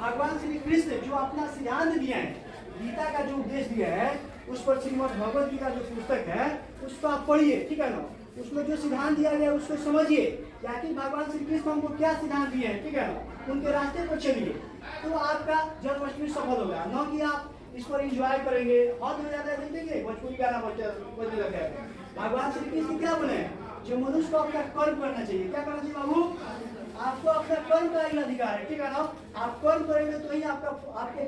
भगवान श्री कृष्ण जो अपना सिद्धांत दिया है, गीता का जो उपदेश दिया है, उस पर श्रीमद् भगवद गीता जो पुस्तक है उसको आप पढ़िए, ठीक है ना। उसमें जो सिद्धांत दिया गया उसको समझिए कि आखिर भगवान श्री कृष्ण हमको क्या सिद्धांत दिए हैं, ठीक है ना। उनके रास्ते पर चलिए तो आपका जन्माष्टमी सफल होगा। न कि आप इस पर इंजॉय करेंगे, हद हो जाता है, देखिए भोजपुरी गाना बजने लगा है। भगवान श्री कृष्ण क्या बोले, जो मनुष्य को अपना कर्म करना चाहिए। क्या करना चाहिए बाबू, आपको अपना कर्म का ही अधिकार है, ठीक है ना। आप कर्म करेंगे तो ही आपको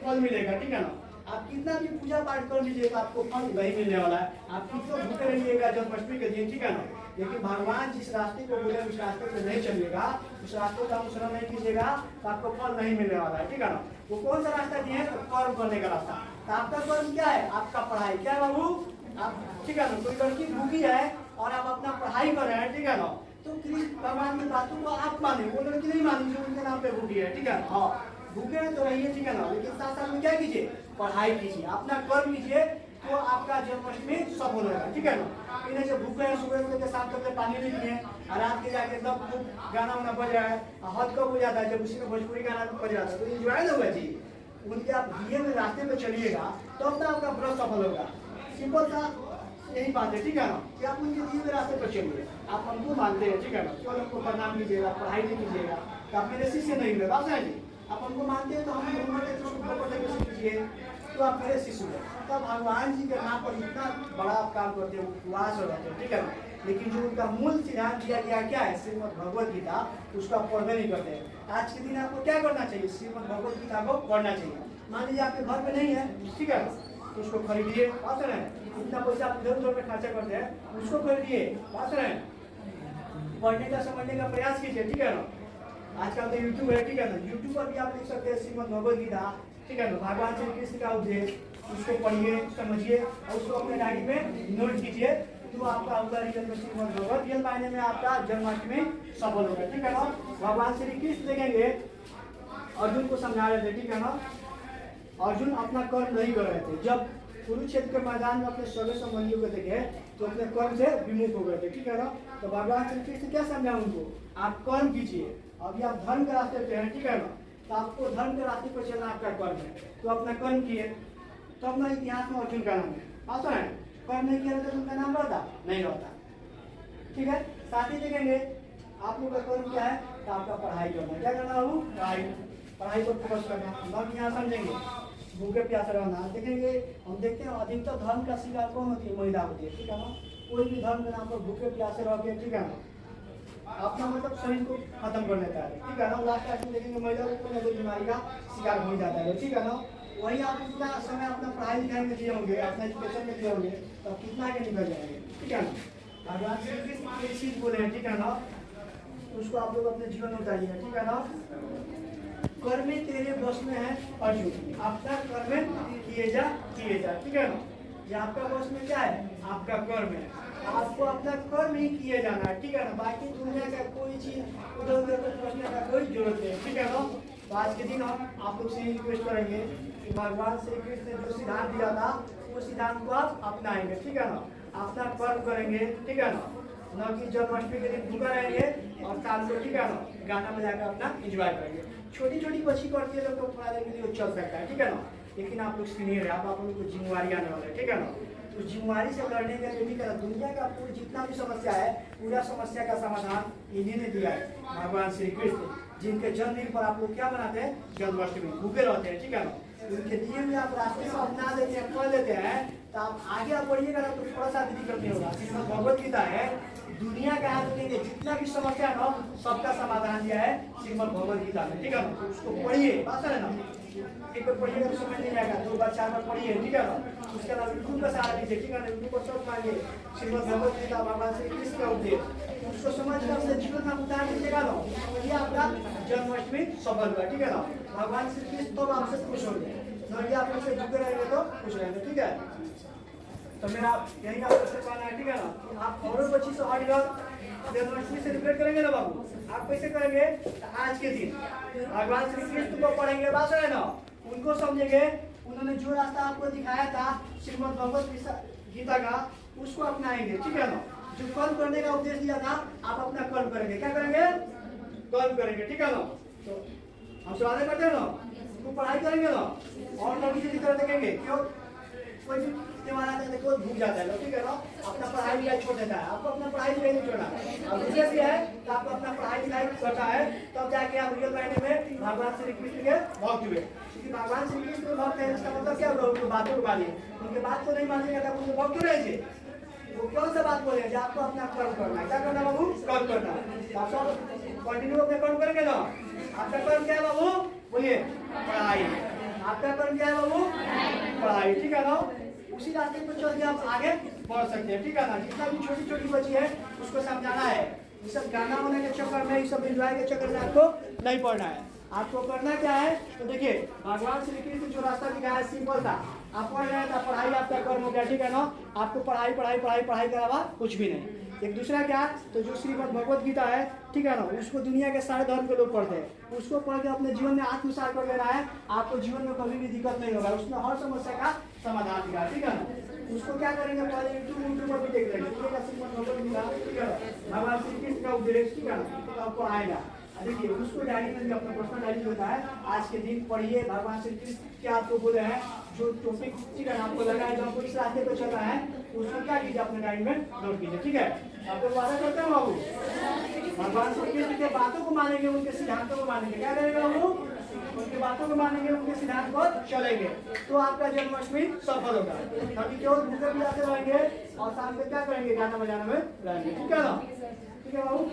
फल मिलेगा, ठीक है ना। आप कितना भी पूजा पाठ कर लीजिएगा आपको फल नहीं मिलने वाला है। आप कितना भूखे रहिएगा जन्माष्टमी के दिन, ठीक है ना। लेकिन भगवान जिस रास्ते को बोले उस रास्ते पे नहीं चलिएगा, उस रास्ते का अनुसरण नहीं कीजिएगा तो आपको फल नहीं मिलने वाला है, ठीक है ना। वो कौन सा रास्ता दिए, तो कर्म करने का रास्ता। तो आपका कर्म क्या है, आपका पढ़ाई। क्या है बाबू, आप, ठीक है ना। कोई लड़की भूखी है और आप अपना पढ़ाई कर रहे हैं, ठीक है ना, तो कृष्ण भगवान की बातों को आप माने, वो लड़की नहीं मानी जो उनके नाम पे भूखी है, ठीक है। हाँ, भूखे हैं तो रहिए, ठीक है ना। लेकिन साथ साथ में क्या कीजिए, पढ़ाई कीजिए, अपना कर्म कीजिए, तो आपका जन्माष्टमी सफल होगा, ठीक है ना। इन्हें जो भूखे हैं सुबह से शाम तक पानी नहीं पिए और रात के जाके एकदम खूब गाना वाना बज रहा है, हद कब हो जाता है जब उसी में भोजपुरी गाना बज रहा है, तो इंजॉय ना होगा जी। उनके आप दिए में रास्ते में चलिएगा तो अपना आपका व्रत सफल होगा। सिंपल सा यही बात है, ठीक है ना, कि आप उनके दिए में रास्ते पर चलिए। आप हमको मानते हैं, ठीक है ना, केवल हमको प्रणाम कीजिएगा, पढ़ाई नहीं कीजिएगा तो आप मेरे शिष्य नहीं हुए। बात है जी, आप हमको मानते हैं तो हम कीजिए तो आप मेरे शिष्य हैं। तब भगवान जी के नाम पर इतना बड़ा आप काम करते हो, उपवास हो जाते हो, ठीक है ना। लेकिन जो उनका मूल सिद्धांत दिया गया क्या है, श्रीमद् भगवद गीता, उसको आप पढ़ने नहीं करते। आज के दिन आपको क्या करना चाहिए, श्रीमद् भगवद गीता को पढ़ना चाहिए। मान लीजिए आपके घर पे नहीं है, ठीक है, तो उसको खरीदिए, बात है। इतना पैसा आप इधर उधर में खर्चा करते हैं, उसको खरीदिए, बात है। पढ़ने का समझने का प्रयास कीजिए, ठीक है ना। आजकल तो यूट्यूब है, ठीक है ना, यूट्यूब पर भी आप लिख सकते हैं श्रीमद् भगवद गीता, ठीक है ना। भगवान श्री कृष्ण का उपदेश, उसको पढ़िए, समझिए और उसको अपने डायरी में नोट कीजिए, तो आपका होगा रियल में श्रीमद् भगवद, रियल मायने में आपका जन्माष्टमी सफल होगा, ठीक है ना। भगवान श्री कृष्ण देखेंगे अर्जुन को समझा रहे थे, ठीक है ना। अर्जुन अपना कर्म नहीं कर रहे थे, जब कुरुक्षेत्र के मैदान में अपने सगे संबंधियों को देखे तो अपने कर्म से विमुख हो गए थे, ठीक है ना। तो भगवान श्री कृष्ण क्या समझा उनको, आप कर्म कीजिए। अभी आप धर्म के रास्ते पे हैं, ठीक है ना, तो आपको धर्म के रास्ते पर चलना आपका कर्म है, तो अपना कर्म किए। तो अपना इतिहास में अर्जुन का नाम है, आता है। कर्म नहीं किया तो उनका नाम रहता नहीं रहता, ठीक है। साथ ही देखेंगे आप लोग का कर्म क्या है, तो आपका पढ़ाई करना। क्या करना हो, पढ़ाई पर फोकस करना। हम यहाँ समझेंगे भूखे प्यासे रहना। देखेंगे हम देखते हैं अधिकतर धर्म का शिकार कौन होती है, महिला होती है, ठीक है ना। कोई भी धर्म के नाम पर भूखे प्यासे रह के, ठीक है ना, अपना मतलब शरीर को खत्म कर लेता है, ठीक है ना। लास्ट में देखेंगे महिला को कोई ना कोई बीमारी का शिकार हो जाता है, ठीक है ना। वही आप इतना समय अपना पढ़ाई लिखाई में दिए होंगे, अपना एजुकेशन में दिए होंगे, तो कितना आगे निकल जाएंगे, ठीक है ना। भगवान श्री कृष्ण एक चीज बोले हैं, ठीक है ना, उसको आप लोग अपने जीवन में उतारिए, ठीक है ना। कर्म तेरे बस में है अर्जुन, आपका कर्म किए जा, ठीक है ना। ये आपका बस में क्या है, आपका कर्म है, आपको अपना कर्म ही किए जाना है, ठीक है ना। बाकी दुनिया का कोई चीज उधर उधर को सोचने का कोई जरूरत नहीं, ठीक है ना। तो आज के दिन हम आप लोग से रिक्वेस्ट करेंगे कि भगवान श्री कृष्ण ने जो सिद्धांत दिया था वो सिद्धांत को आप अपनाएंगे, ठीक है ना। अपना कर्म करेंगे, ठीक है ना, न कि जन्माष्टमी के दिन भूखा रहेंगे और शाम को, ठीक है ना, गाना बजाकर अपना एंजॉय करेंगे। छोटी छोटी बच्ची करती है तो थोड़ा देर के लिए चल सकता है, ठीक है ना। लेकिन आप लोग सीनियर है, आप लोग को जिम्मेवारी आने वाला है, ठीक है ना। तो जिम्मेवारी से लड़ने के लिए, ठीक है, दुनिया का पूरी जितना भी समस्या है पूरा समस्या का समाधान इन्हीं ने दिया है, भगवान श्री कृष्ण, जिनके जन्मदिन पर आप लोग क्या मनाते हैं, जन्माष्टमी, भूखे रहते हैं, ठीक है ना। उनके दिए में आप रास्ते से अपना देते हैं, पढ़ लेते हैं, तो आप आगे आप बढ़िएगा ना तो थोड़ा सा दिक्कत नहीं होगा। श्रीमद् भगवद गीता है, दुनिया का हाथ में जितना भी समस्या है सबका समाधान दिया है श्रीमद् भगवद गीता में, ठीक है ना। उसको पढ़िए, बात है ना, एक बार पढ़िएगा तो समझ नहीं आएगा, 2 बार 4 बार पढ़िए, ठीक है ना। उसके अलावा यूट्यूब का सहारा लीजिए, ठीक है ना, यूट्यूब पर सर्च मारिए श्रीमद् भगवद गीता, भगवान श्री कृष्ण का उपदेश, उसको समझ कर अपने जीवन में उतार दीजिएगा ना, ये आपका जन्माष्टमी सफल हुआ, ठीक है ना। भगवान श्री कृष्ण तो आपसे खुश होंगे, नहीं आप लोग से भूखे रहेंगे तो खुश रहेंगे, ठीक है। तो मेरा यही आपसे कहना है, ठीक है ना, आप और बच्ची से हटकर जन्माष्टमी सेलिब्रेट करेंगे ना बाबू। आप कैसे करेंगे, आज के दिन भगवान श्री कृष्ण को पढ़ेंगे, बात है ना, उनको समझेंगे, उन्होंने जो रास्ता आपको दिखाया था श्रीमद् भगवद गीता का उसको अपनाएंगे, ठीक है ना। जो कर्म करने का उपदेश दिया था आप अपना कर्म करेंगे, क्या करेंगे, कर्म करेंगे, ठीक है ना। तो हम स्वागत करते हैं ना, खूब पढ़ाई करेंगे ना और लड़की की तरह देखेंगे क्यों कोई भी त्योहार आता है देखो भूख जाता है ठीक है ना अपना पढ़ाई लिखाई छोड़ देता है आपको अपना पढ़ाई लिखाई नहीं छोड़ना और दूसरा भी है तो आपको अपना पढ़ाई लिखाई करना है तब जाके आप रियल मायने में भगवान श्री कृष्ण के भक्त हुए क्योंकि भगवान श्री कृष्ण के भक्त है इसका मतलब क्या होगा उनकी बातों को मानिए उनके बात को नहीं मानेंगे तो उनके भक्त रहेंगे वो कौन सा बात बोले जो आपको अपना कर्म करना है क्या करना बाबू कर्म करना आप सब कंटिन्यू अपने कर्म करेंगे ना आपका कर्म क्या है बाबू बोलिए पढ़ाई आपका कर्म क्या है बाबू पढ़ाई ठीक है ना उसी रास्ते पर चल के आप आगे बढ़ सकते हैं ठीक है ना जितना भी छोटी छोटी बच्ची है उसको समझाना है ये सब गाना होने के चक्कर में ये सब एंजॉय के चक्कर में आपको नहीं पढ़ना है आपको करना क्या है तो देखिए भगवान श्री कृष्ण जो रास्ता दिखाया है सिंपल था आप पढ़ रहे हैं पढ़ाई आपका कर्म हो गया ठीक है ना आपको पढ़ाई पढ़ाई पढ़ाई पढ़ाई के अलावा कुछ भी नहीं एक दूसरा क्या तो जो श्रीमद् भगवत गीता है ठीक है ना उसको दुनिया के सारे धर्म के लोग पढ़ते हैं उसको पढ़ के अपने जीवन में आत्मसात कर लेना है आपको जीवन में कभी भी दिक्कत नहीं होगा उसमें हर समस्या का समाधान दिखा ठीक है ना उसको क्या करेंगे पहले यूट्यूब पर भी देख लेंगे श्रीमद् भगवत गीता ठीक है भगवान श्री कृष्ण का उपदेश ठीक है ना तो आपको आएगा देखिए उसको डायरी में भी अपना पर्सनल डायरी होता है आज के दिन पढ़िए भगवान श्री कृष्ण क्या आपको बोले हैं जो टॉपिक ठीक है आपको लगा है जो आपको इस रास्ते पर चल रहा है उसको क्या कीजिए अपने डायरी में नोट कीजिए ठीक है आप लोग वादा करते हैं बाबू भगवान श्री कृष्ण के बातों को मानेंगे उनके सिद्धांतों को मानेंगे क्या करेंगे बाबू उनके बातों को मानेंगे उनके सिद्धांत पर चलेंगे तो आपका जन्माष्टमी सफल होगा कभी केवल भूखे भी आते रहेंगे और शाम में क्या करेंगे गाना बजाना में रहेंगे ठीक है ना ठीक है बाबू